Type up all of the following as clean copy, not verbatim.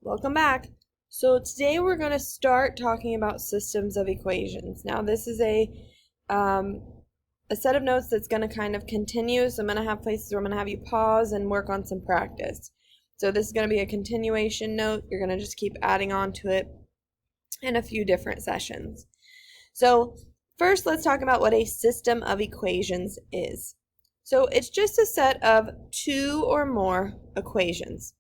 Welcome back. So today we're going to start talking about systems of equations. Now this is a set of notes that's going to kind of continue, so I'm going to have places where I'm going to have you pause and work on some practice. So this is going to be a continuation note. You're going to just keep adding on to it in a few different sessions. So first, let's talk about what a system of equations is. So it's just a set of two or more equations.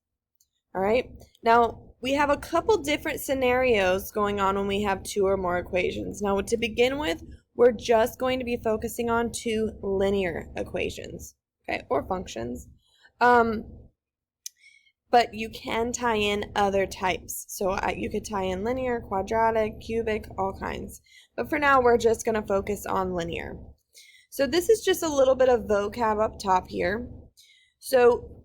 All right, now we have a couple different scenarios going on when we have two or more equations. Now to begin with, we're just going to be focusing on two linear equations, okay, or functions. But you can tie in other types. So you could tie in linear, quadratic, cubic, all kinds. But for now, we're just going to focus on linear. So this is just a little bit of vocab up top here. So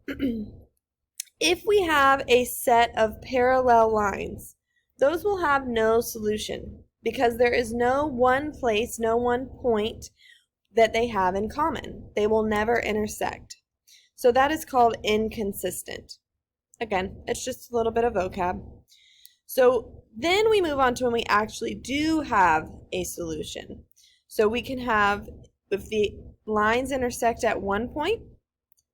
if we have a set of parallel lines, those will have no solution because there is no one place, no one point that they have in common. They will never intersect. So that is called inconsistent. Again, it's just a little bit of vocab. So then we move on to when we actually do have a solution. So we can have, if the lines intersect at one point,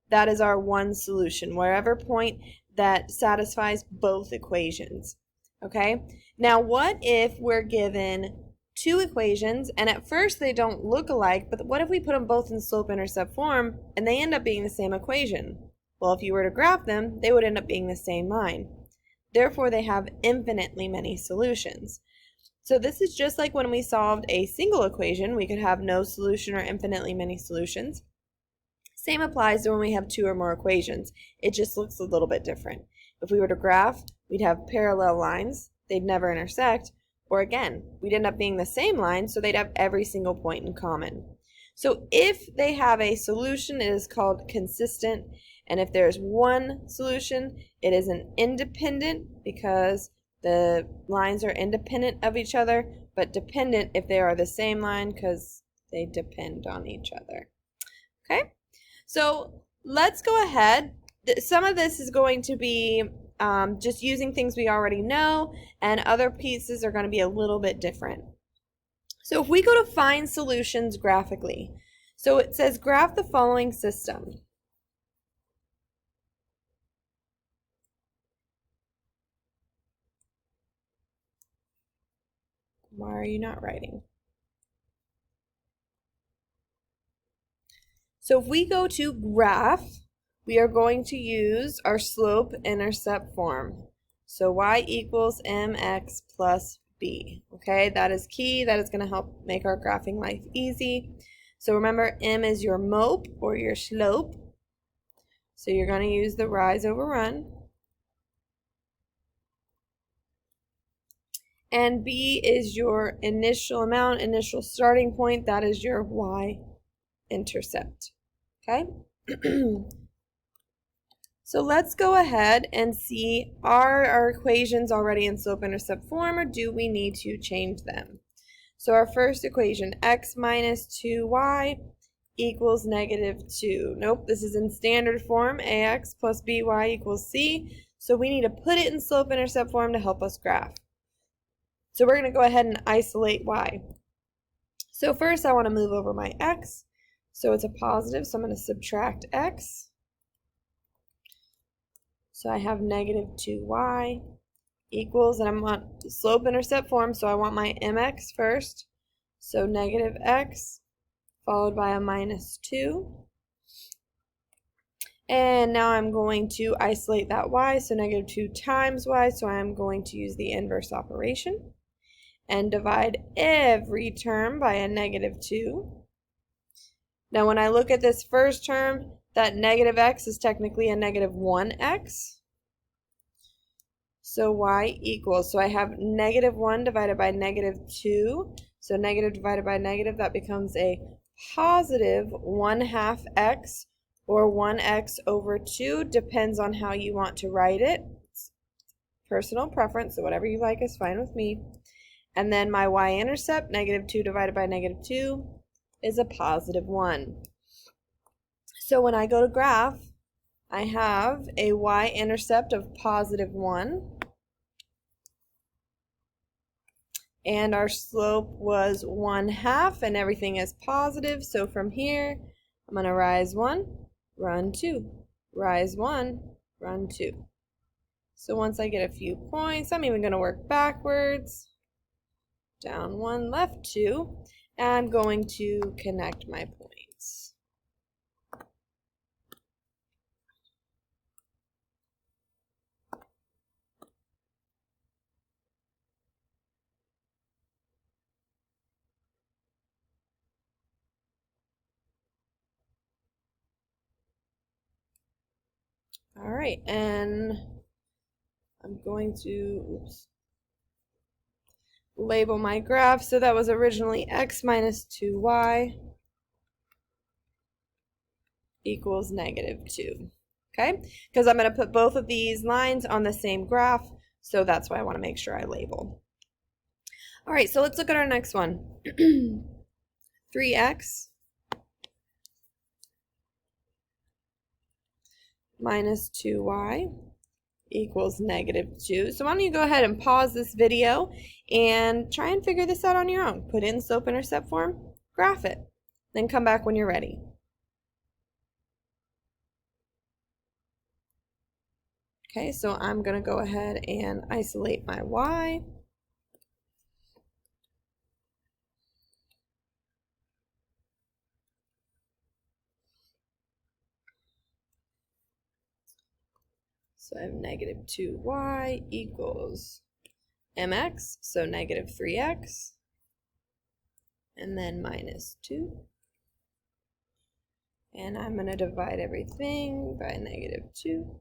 that is our one solution, wherever point that satisfies both equations, okay? Now, what if we're given two equations, and at first they don't look alike, but what if we put them both in slope-intercept form, and they end up being the same equation? Well, if you were to graph them, they would end up being the same line. Therefore, they have infinitely many solutions. So this is just like when we solved a single equation, we could have no solution or infinitely many solutions. Same applies to when we have two or more equations. It just looks a little bit different. If we were to graph, we'd have parallel lines. They'd never intersect. Or again, we'd end up being the same line, so they'd have every single point in common. So if they have a solution, it is called consistent. And if there's one solution, it is an independent because the lines are independent of each other, but dependent if they are the same line because they depend on each other. Okay? So let's go ahead. Some of this is going to be just using things we already know, and other pieces are going to be a little bit different. So if we go to find solutions graphically, so it says graph the following system. Why are you not writing? So if we go to graph, we are going to use our slope-intercept form. So y equals mx plus b. Okay, that is key. That is going to help make our graphing life easy. So remember, m is your mope or your slope. So you're going to use the rise over run. And b is your initial amount, initial starting point. That is your y-intercept. Okay? So let's go ahead and see, are our equations already in slope-intercept form, or do we need to change them? So our first equation, x minus 2y equals negative 2. Nope, this is in standard form, ax plus by equals c. So we need to put it in slope-intercept form to help us graph. So we're going to go ahead and isolate y. So first I want to move over my x. So it's a positive, so I'm going to subtract x. So I have negative 2y equals, and I'm on slope-intercept form, so I want my mx first. So negative x followed by a minus 2. And now I'm going to isolate that y, so negative 2 times y, so I'm going to use the inverse operation and divide every term by a negative 2. Now when I look at this first term, that negative x is technically a negative 1x. So y equals, so I have negative 1 divided by negative 2. So negative divided by negative, that becomes a positive 1/2 x, or 1x over 2, depends on how you want to write it. It's personal preference, so whatever you like is fine with me. And then my y-intercept, negative 2 divided by negative 2, is a positive 1. So when I go to graph, I have a y-intercept of positive 1. and our slope was 1/2, and everything is positive. So from here, I'm going to rise 1, run 2, rise 1, run 2. So once I get a few points, I'm even going to work backwards, down 1, left 2, and I'm going to connect my points. All right, and I'm going to label my graph. So that was originally x minus 2y equals -2. Okay, because I'm going to put both of these lines on the same graph, so that's why I want to make sure I label. All right, so let's look at our next one. 3x minus 2y equals -2. So why don't you go ahead and pause this video and try and figure this out on your own. Put it in slope-intercept form, graph it, then come back when you're ready. Okay, so I'm going to go ahead and isolate my y. So I have -2y equals mx, so -3x, and then -2. And I'm going to divide everything by -2.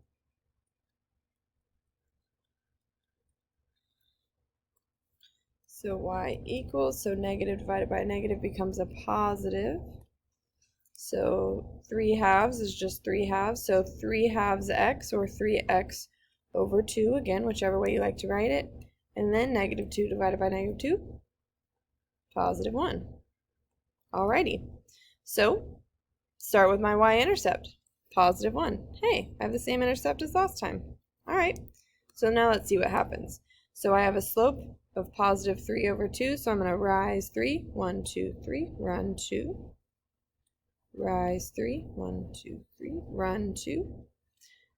So y equals, so negative divided by negative becomes a positive. So 3/2 is just 3/2. So 3/2 x, or 3x over 2, again, whichever way you like to write it. And then -2 divided by -2, +1. Alrighty. So start with my y-intercept, +1. Hey, I have the same intercept as last time. Alright, so now let's see what happens. So I have a slope of +3 over 2, so I'm going to rise 3, 1, 2, 3, run 2. Rise 3, 1, 2, 3, run 2.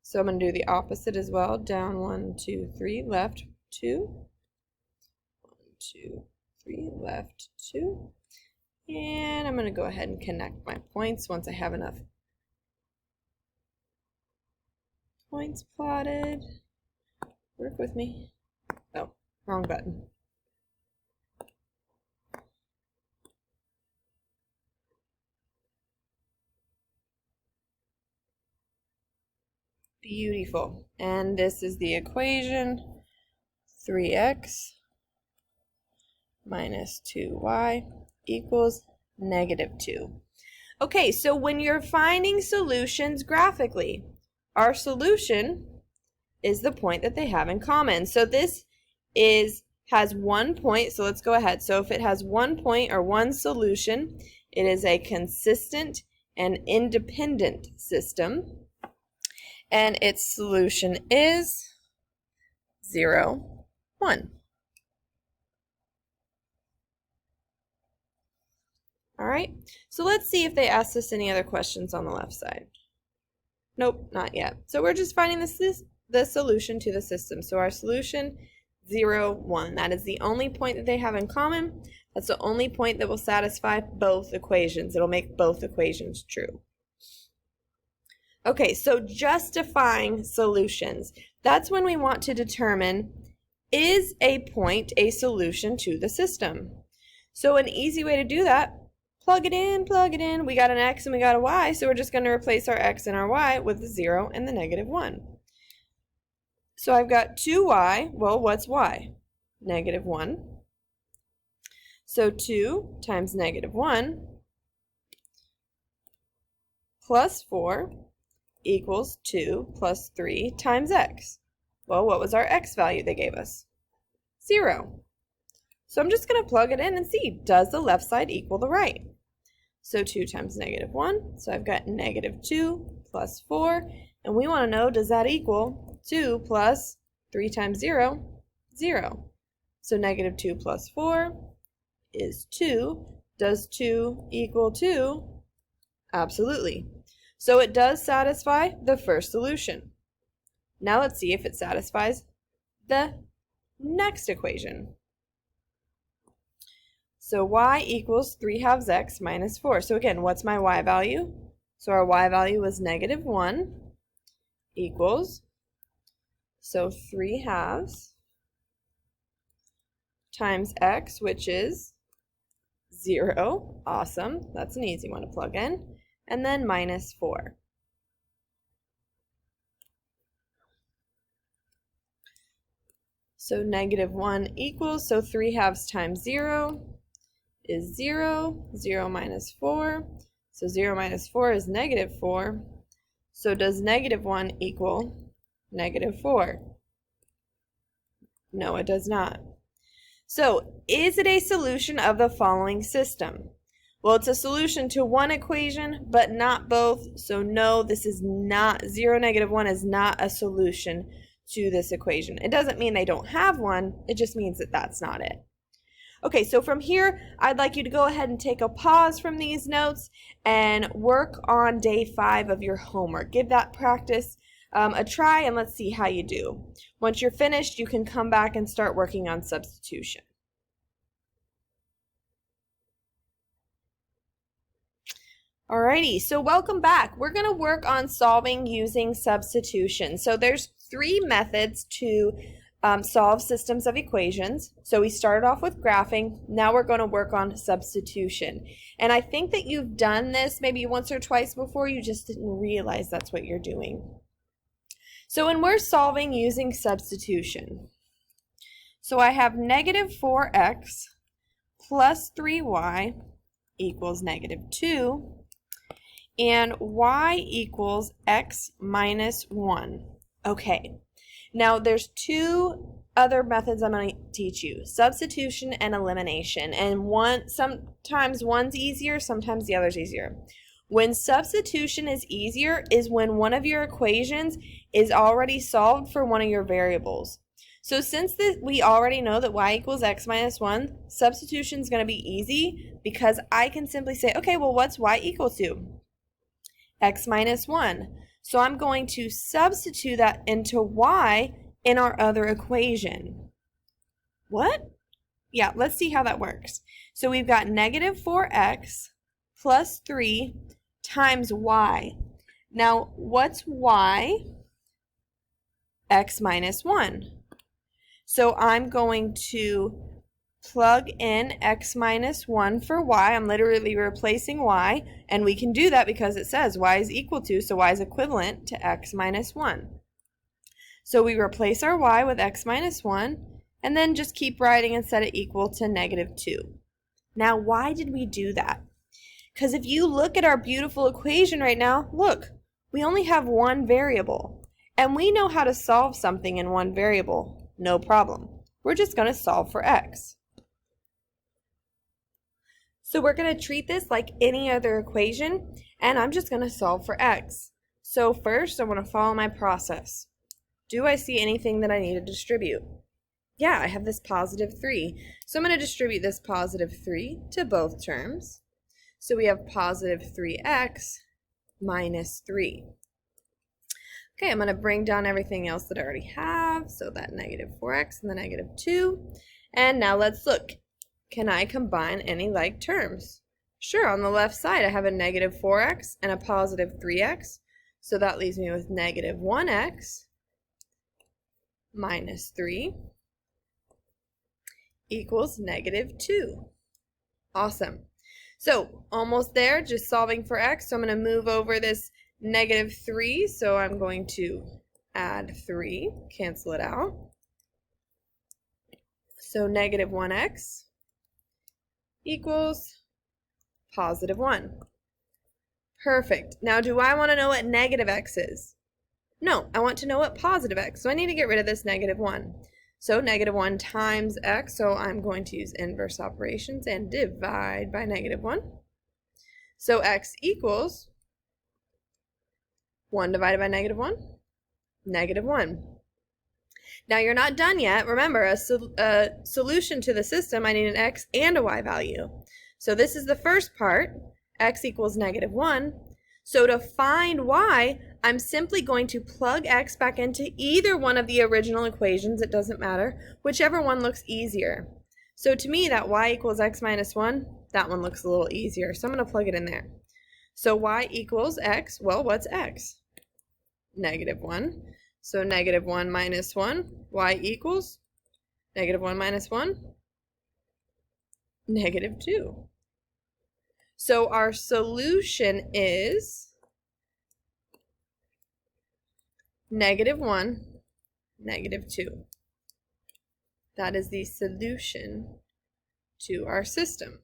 So I'm going to do the opposite as well. Down 1, 2, 3, left 2. 1, 2, 3, left 2. And I'm going to go ahead and connect my points once I have enough points plotted. Work with me. Oh, wrong button. Beautiful. And this is the equation. 3x minus 2y equals -2. Okay, so when you're finding solutions graphically, our solution is the point that they have in common. So this has 1 point, so let's go ahead. So if it has 1 point or one solution, it is a consistent and independent system. And its solution is 0, 1. All right, so let's see if they asked us any other questions on the left side. Nope, not yet. So we're just finding the solution to the system. So our solution, 0, 1. That is the only point that they have in common. That's the only point that will satisfy both equations. It'll make both equations true. Okay, so justifying solutions. That's when we want to determine, is a point a solution to the system? So an easy way to do that, plug it in, plug it in. We got an x and we got a y, so we're just going to replace our x and our y with the 0 and the -1. So I've got 2y, well, what's y? -1. So 2 times -1 plus 4 equals 2 plus 3 times x. Well, what was our x value they gave us? 0. So I'm just going to plug it in and see, does the left side equal the right? So 2 times -1, so I've got -2 plus 4, and we want to know, does that equal 2 plus 3 times 0? 0. So negative 2 plus 4 is 2. Does 2 equal 2? Absolutely. So it does satisfy the first solution. Now let's see if it satisfies the next equation. So y equals 3/2 x minus 4. So again, what's my y value? So our y value was negative 1 equals, so 3/2 times x, which is 0. Awesome. That's an easy one to plug in. And then minus 4. So negative 1 equals, so 3/2 times 0 is 0. 0 minus 4. So 0 minus 4 is negative 4. So does negative 1 equal negative 4? No, it does not. So is it a solution of the following system? Well, it's a solution to one equation, but not both. So no, this is not, 0, negative 1 is not a solution to this equation. It doesn't mean they don't have one. It just means that that's not it. Okay, so from here, I'd like you to go ahead and take a pause from these notes and work on day 5 of your homework. Give that practice a try, and let's see how you do. Once you're finished, you can come back and start working on substitution. Alrighty, so welcome back. We're going to work on solving using substitution. So there's 3 methods to solve systems of equations. So we started off with graphing. Now we're going to work on substitution. And I think that you've done this maybe once or twice before. You just didn't realize that's what you're doing. So when we're solving using substitution, so I have negative 4x plus 3y equals negative 2. And y equals x minus 1. Okay, now there's 2 other methods I'm going to teach you, substitution and elimination. And sometimes one's easier, sometimes the other's easier. When substitution is easier is when one of your equations is already solved for one of your variables. So since we already know that y equals x minus 1, substitution is going to be easy because I can simply say, okay, well, what's y equal to? X minus 1. So I'm going to substitute that into y in our other equation. What? Yeah, let's see how that works. So we've got negative 4x plus 3 times y. Now, what's y? X minus 1. So I'm going to plug in x minus 1 for y. I'm literally replacing y, and we can do that because it says y is equal to, so y is equivalent to x minus 1. So we replace our y with x minus 1, and then just keep writing and set it equal to negative 2. Now, why did we do that? Because if you look at our beautiful equation right now, look, we only have one variable, and we know how to solve something in one variable, no problem. We're just going to solve for x. So we're going to treat this like any other equation, and I'm just going to solve for x. So first, I want to follow my process. Do I see anything that I need to distribute? Yeah, I have this positive 3. So I'm going to distribute this positive 3 to both terms. So we have positive 3x minus 3. Okay, I'm going to bring down everything else that I already have. So that negative 4x and the negative 2. And now let's look. Can I combine any like terms? Sure, on the left side I have a negative 4x and a positive 3x. So that leaves me with negative 1x minus 3 equals negative 2. Awesome. So almost there, just solving for x. So I'm going to move over this negative 3. So I'm going to add 3, cancel it out. So negative 1x equals positive 1. Perfect. Now, do I want to know what negative x is? No, I want to know what positive x. So I need to get rid of this negative 1. So negative 1 times x. So I'm going to use inverse operations and divide by negative 1. So x equals 1 divided by negative 1, negative 1. Now you're not done yet. Remember, a solution to the system, I need an x and a y value. So this is the first part, x equals -1. So to find y, I'm simply going to plug x back into either one of the original equations, it doesn't matter, whichever one looks easier. So to me, that y equals x minus 1, that one looks a little easier, so I'm going to plug it in there. So y equals x, well, what's x? -1. So -1 minus 1, y equals -1 minus 1, -2. So our solution is -1, -2. That is the solution to our system.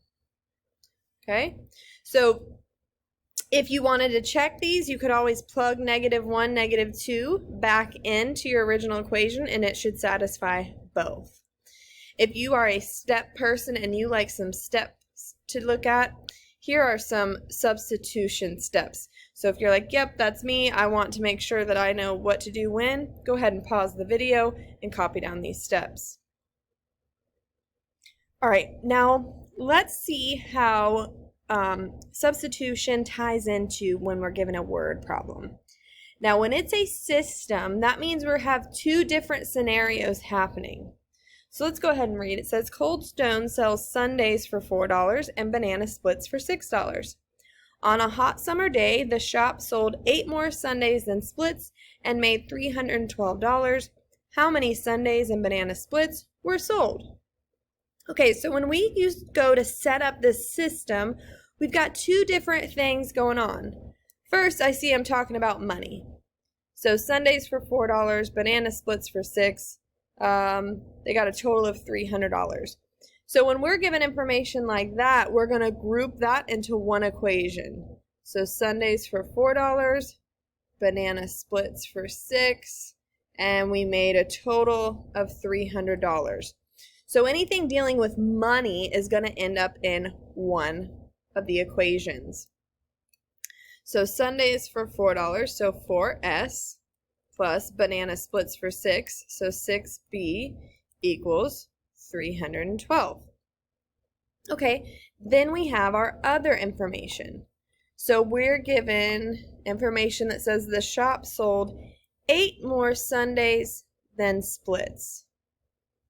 Okay, so if you wanted to check these, you could always plug -1, -2 back into your original equation and it should satisfy both. If you are a step person and you like some steps to look at, here are some substitution steps. So if you're like, yep, that's me, I want to make sure that I know what to do when, go ahead and pause the video and copy down these steps. All right, now let's see how substitution ties into when we're given a word problem. Now, when it's a system, that means we have two different scenarios happening. So let's go ahead and read. It says Cold Stone sells sundaes for $4 and banana splits for $6. On a hot summer day, the shop sold 8 more sundaes than splits and made $312. How many sundaes and banana splits were sold? Okay, so when we go to set up this system, we've got two different things going on. First, I see I'm talking about money. So sundaes for $4, banana splits for $6. They got a total of $300. So when we're given information like that, we're going to group that into one equation. So sundaes for $4, banana splits for $6, and we made a total of $300. So anything dealing with money is going to end up in one of the equations. So sundaes for $4, so 4s, plus banana splits for 6, so 6b equals 312. Okay, then we have our other information. So we're given information that says the shop sold 8 more sundaes than splits.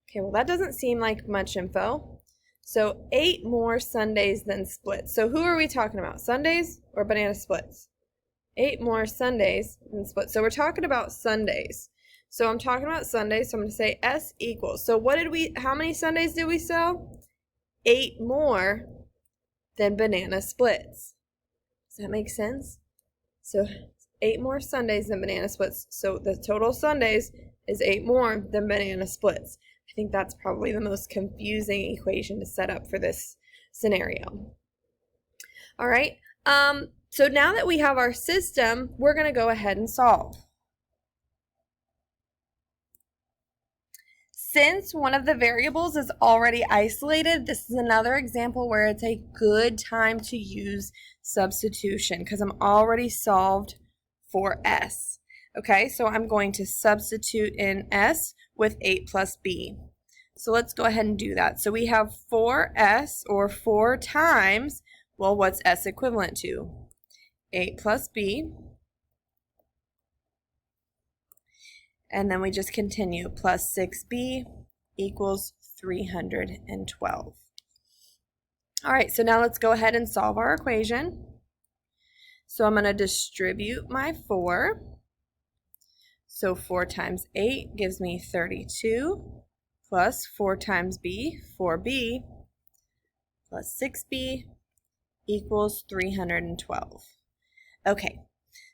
Okay, well that doesn't seem like much info. So 8 more sundaes than splits. So who are we talking about, sundaes or banana splits? 8 more sundaes than splits. So we're talking about sundaes. So I'm talking about sundaes, so I'm going to say S equals. So how many sundaes did we sell? 8 more than banana splits. Does that make sense? So 8 more sundaes than banana splits. So the total sundaes is 8 more than banana splits. I think that's probably the most confusing equation to set up for this scenario. All right, so now that we have our system, we're going to go ahead and solve. Since one of the variables is already isolated, this is another example where it's a good time to use substitution because I'm already solved for S. Okay, so I'm going to substitute in S with 8 plus B. So let's go ahead and do that. So we have 4S, or 4 times, well, what's S equivalent to? 8 plus B. And then we just continue, plus 6B equals 312. All right, so now let's go ahead and solve our equation. So I'm going to distribute my 4. So 4 times 8 gives me 32, plus 4 times B, 4B, plus 6B equals 312. Okay,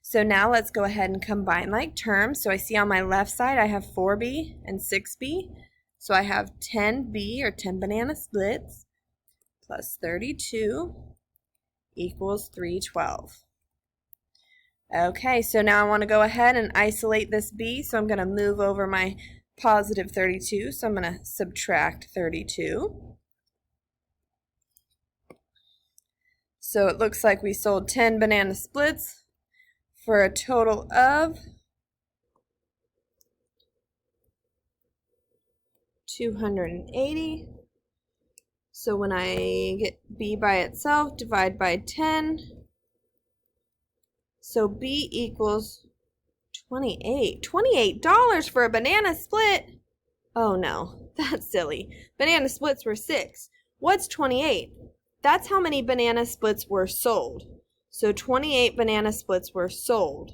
so now let's go ahead and combine like terms. So I see on my left side I have 4B and 6B. So I have 10B, or 10 banana splits, plus 32 equals 312. Okay, so now I want to go ahead and isolate this B, so I'm going to move over my positive 32, so I'm going to subtract 32. So it looks like we sold 10 banana splits for a total of 280. So when I get b by itself, divide by 10. So b equals 28. $28 for a banana split? Oh no, that's silly. Banana splits were 6. What's 28? That's how many banana splits were sold. So 28 banana splits were sold.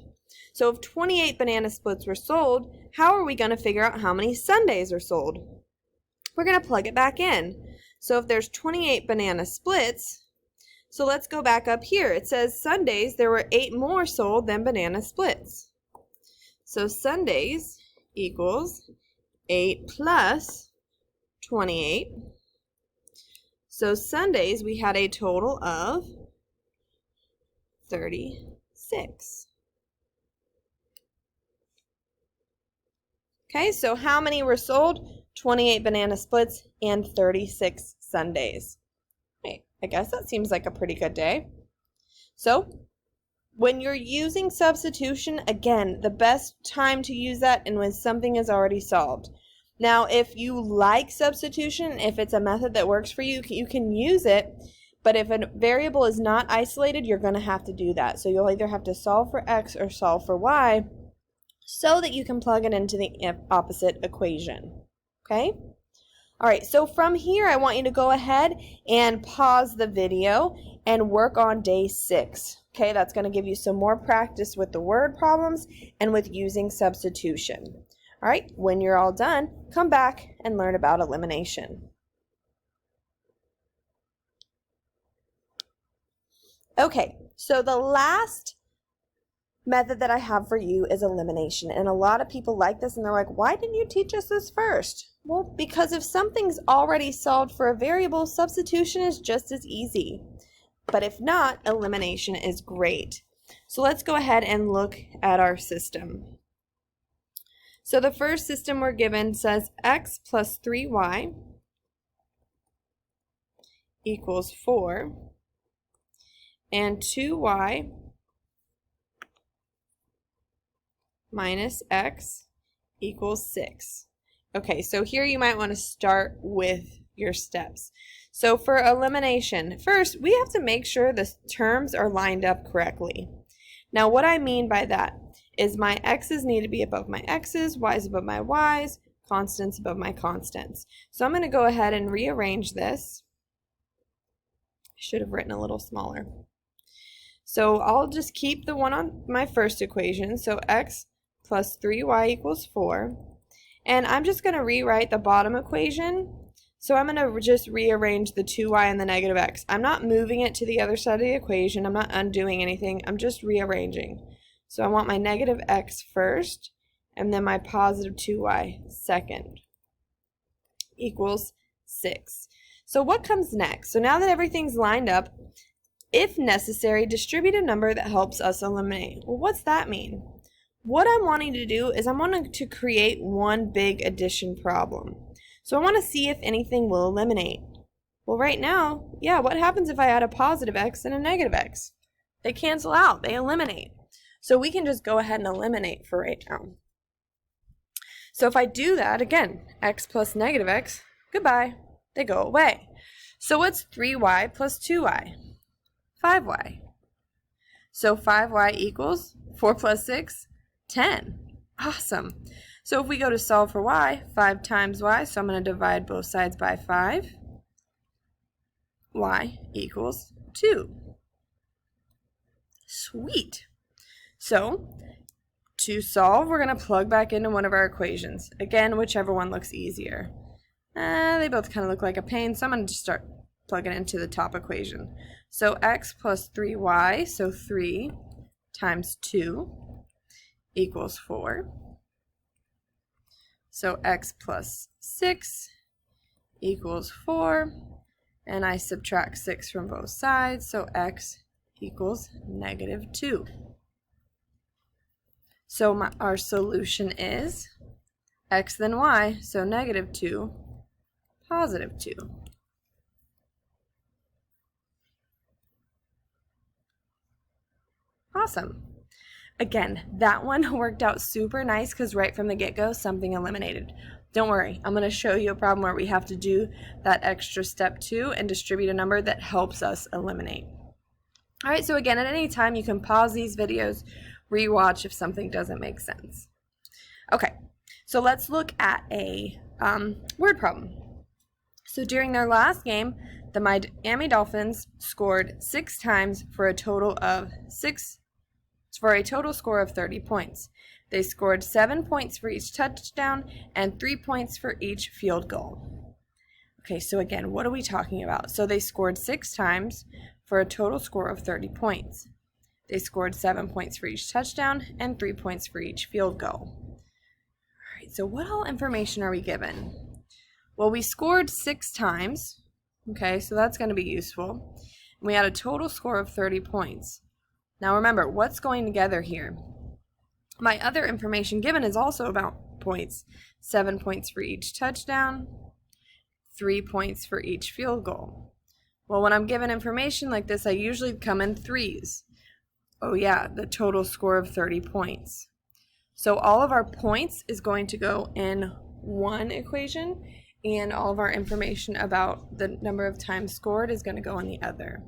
So if 28 banana splits were sold, how are we going to figure out how many sundaes are sold? We're going to plug it back in. So if there's 28 banana splits, so let's go back up here. It says Sundays, there were 8 more sold than banana splits. So Sundays equals 8 plus 28. So Sundays, we had a total of 36. Okay, so how many were sold? 28 banana splits and 36 sundaes. Hey, I guess that seems like a pretty good day. So when you're using substitution, again, the best time to use that and when something is already solved. Now, if you like substitution, if it's a method that works for you, you can use it. But if a variable is not isolated, you're going to have to do that. So you'll either have to solve for x or solve for y so that you can plug it into the opposite equation. Okay? All right, so from here, I want you to go ahead and pause the video and work on day 6. Okay, that's going to give you some more practice with the word problems and with using substitution. All right, when you're all done, come back and learn about elimination. Okay, so the last method that I have for you is elimination. And a lot of people like this and they're like, why didn't you teach us this first? Well, because if something's already solved for a variable, substitution is just as easy. But if not, elimination is great. So let's go ahead and look at our system. So the first system we're given says x plus 3y equals 4 and 2y minus x equals 6. Okay, so here you might want to start with your steps. So for elimination, first we have to make sure the terms are lined up correctly. Now what I mean by that is my x's need to be above my x's, y's above my y's, constants above my constants. So I'm going to go ahead and rearrange this. I should have written a little smaller. So I'll just keep the one on my first equation, so x plus 3y equals 4. And I'm just going to rewrite the bottom equation. So I'm going to just rearrange the 2y and the negative x. I'm not moving it to the other side of the equation. I'm not undoing anything. I'm just rearranging. So I want my negative x first, and then my positive 2y second, equals 6. So what comes next? So now that everything's lined up, if necessary, distribute a number that helps us eliminate. Well, what's that mean? What I'm wanting to do is I'm wanting to create one big addition problem. So I want to see if anything will eliminate. Well, right now, yeah, what happens if I add a positive x and a negative x? They cancel out, they eliminate. So we can just go ahead and eliminate for right now. So if I do that, again, x plus negative x, goodbye, they go away. So what's 3y plus 2y? 5y. So 5y equals 4 plus 6, 10. Awesome. So if we go to solve for y, 5 times y, so I'm going to divide both sides by 5. Y equals 2. Sweet. So to solve, we're going to plug back into one of our equations. Again, whichever one looks easier. They both kind of look like a pain, so I'm going to just start plugging into the top equation. So x plus 3y, so 3 times 2 equals 4. So x plus 6 equals 4, and I subtract 6 from both sides, so x equals negative 2. So our solution is x then y, so negative 2, positive 2. Awesome. Again, that one worked out super nice because right from the get-go, something eliminated. Don't worry, I'm going to show you a problem where we have to do that extra step 2 and distribute a number that helps us eliminate. All right, so again, at any time you can pause these videos, rewatch if something doesn't make sense. Okay, so let's look at a word problem. So during their last game, the Miami Dolphins scored 6 times for a total score of 30 points. They scored 7 points for each touchdown and 3 points for each field goal. Okay, so again, what are we talking about? So they scored 6 times for a total score of 30 points. They scored 7 points for each touchdown and 3 points for each field goal. All right, so what all information are we given? Well, we scored 6 times. Okay, so that's going to be useful. We had a total score of 30 points. Now remember, what's going together here? My other information given is also about points. 7 points for each touchdown, 3 points for each field goal. Well, when I'm given information like this, I usually come in threes. Oh yeah, the total score of 30 points. So all of our points is going to go in one equation, and all of our information about the number of times scored is going to go in the other.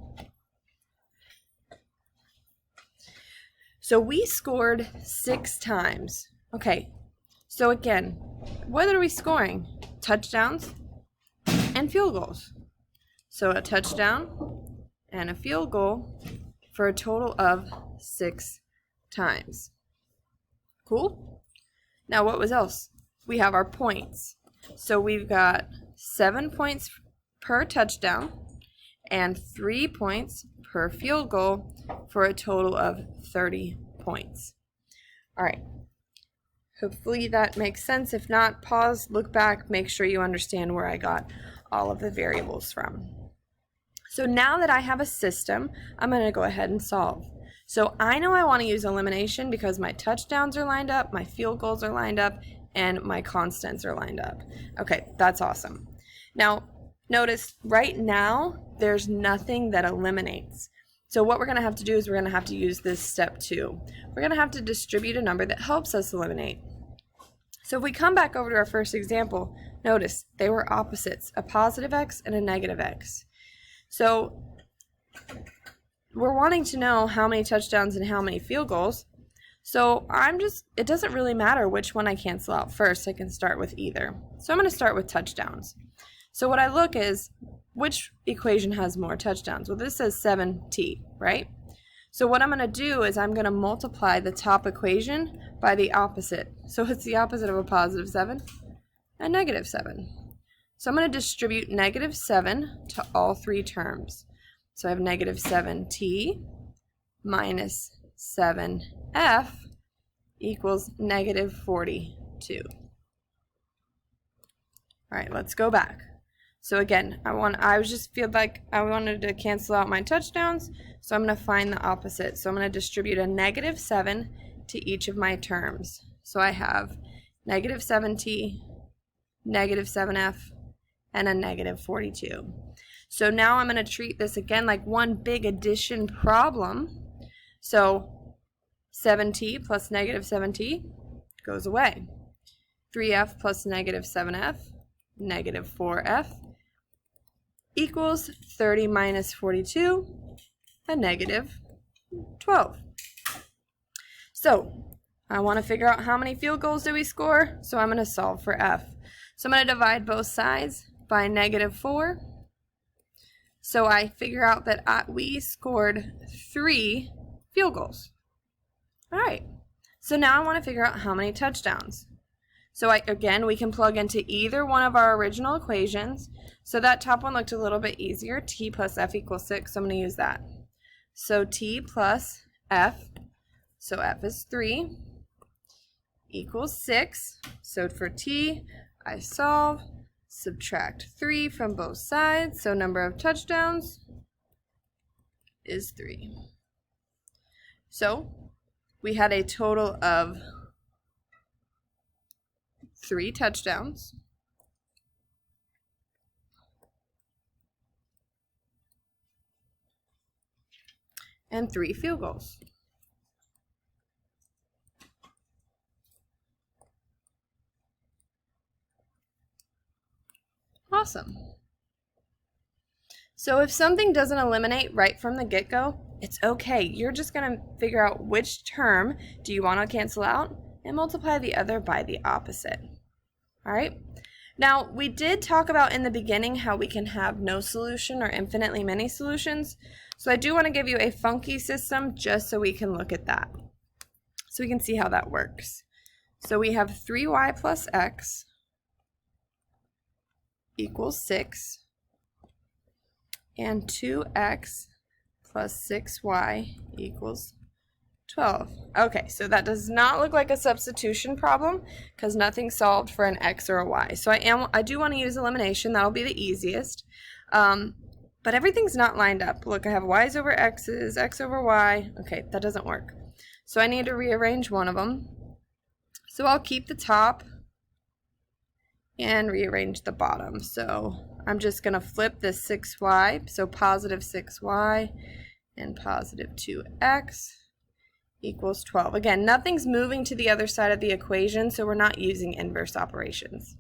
So we scored 6 times. Okay, so again, what are we scoring? Touchdowns and field goals. So a touchdown and a field goal for a total of 6 times. Cool? Now what was else? We have our points. So we've got 7 points per touchdown and 3 points per field goal for a total of 30 points. All right. Hopefully that makes sense. If not, pause, look back, make sure you understand where I got all of the variables from. So now that I have a system, I'm going to go ahead and solve. So I know I want to use elimination because my touchdowns are lined up, my field goals are lined up, and my constants are lined up. Okay, that's awesome. Now, notice right now, there's nothing that eliminates. So what we're going to have to do is we're going to have to use this step 2. We're going to have to distribute a number that helps us eliminate. So if we come back over to our first example, notice they were opposites, a positive x and a negative x. So we're wanting to know how many touchdowns and how many field goals. So it doesn't really matter which one I cancel out first. I can start with either. So I'm going to start with touchdowns. So what I look is, which equation has more touchdowns? Well, this says 7t, right? So what I'm going to do is I'm going to multiply the top equation by the opposite. So it's the opposite of a positive 7, a negative 7. So I'm going to distribute negative 7 to all 3 terms. So I have negative 7t minus 7f equals negative 42. All right, let's go back. So again, I wanted to cancel out my touchdowns, so I'm going to find the opposite. So I'm going to distribute a negative 7 to each of my terms. So I have negative 7t, negative 7f, and a negative 42. So now I'm going to treat this again like one big addition problem. So 7t plus negative 7t goes away. 3f plus negative 7f, negative 4f, equals 30 minus 42, a negative 12. So I want to figure out how many field goals do we score, so I'm going to solve for f. So I'm going to divide both sides by negative 4. So I figure out that we scored 3 field goals. All right, so now I want to figure out how many touchdowns. So again, we can plug into either one of our original equations. So that top one looked a little bit easier. T plus f equals 6, so I'm going to use that. So t plus f, so f is 3, equals 6. So for t, I solve, subtract 3 from both sides. So number of touchdowns is 3. So we had a total of 3 touchdowns and 3 field goals. Awesome. So if something doesn't eliminate right from the get-go, it's okay. You're just going to figure out which term do you want to cancel out and multiply the other by the opposite. All right? Now, we did talk about in the beginning how we can have no solution or infinitely many solutions. So I do want to give you a funky system just so we can look at that. So we can see how that works. So we have 3y plus x equals 6. And 2x plus 6y equals 12. Okay, so that does not look like a substitution problem because nothing's solved for an x or a y. So I do want to use elimination. That'll be the easiest. But everything's not lined up. Look, I have y's over x's, x over y. Okay, that doesn't work. So I need to rearrange one of them. So I'll keep the top and rearrange the bottom. So I'm just going to flip this 6y, so positive 6y and positive 2x equals 12. Again, nothing's moving to the other side of the equation, so we're not using inverse operations.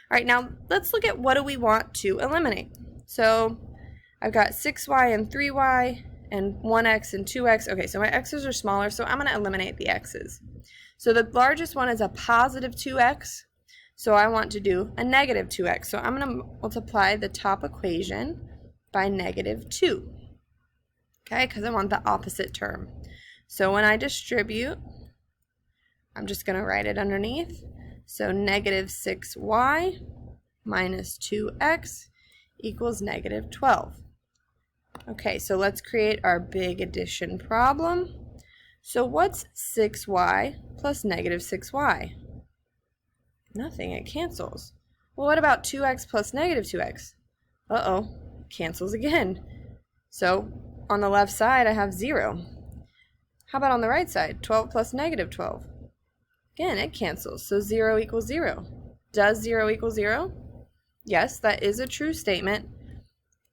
All right, now let's look at what do we want to eliminate. So I've got 6y and 3y and 1x and 2x. Okay, so my x's are smaller, so I'm going to eliminate the x's. So the largest one is a positive 2x. So I want to do a negative 2x. So I'm going to multiply the top equation by negative 2. Okay, because I want the opposite term. So when I distribute, I'm just going to write it underneath. So negative 6y minus 2x equals negative 12. Okay, so let's create our big addition problem. So what's 6y plus negative 6y? Nothing, it cancels. Well, what about 2x plus negative 2x? Uh-oh, cancels again. So on the left side, I have 0. How about on the right side? 12 plus negative 12. Again, it cancels, so 0 equals 0. Does 0 equal 0? Yes, that is a true statement.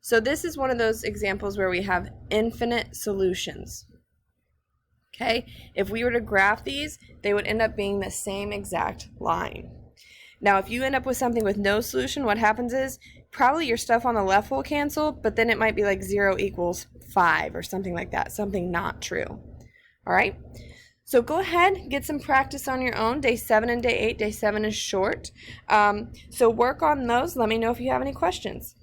So this is one of those examples where we have infinite solutions. Okay, if we were to graph these, they would end up being the same exact line. Now, if you end up with something with no solution, what happens is probably your stuff on the left will cancel, but then it might be like 0 equals 5 or something like that, something not true. All right, so go ahead, get some practice on your own. Day 7 and day 8, day 7 is short. So work on those. Let me know if you have any questions.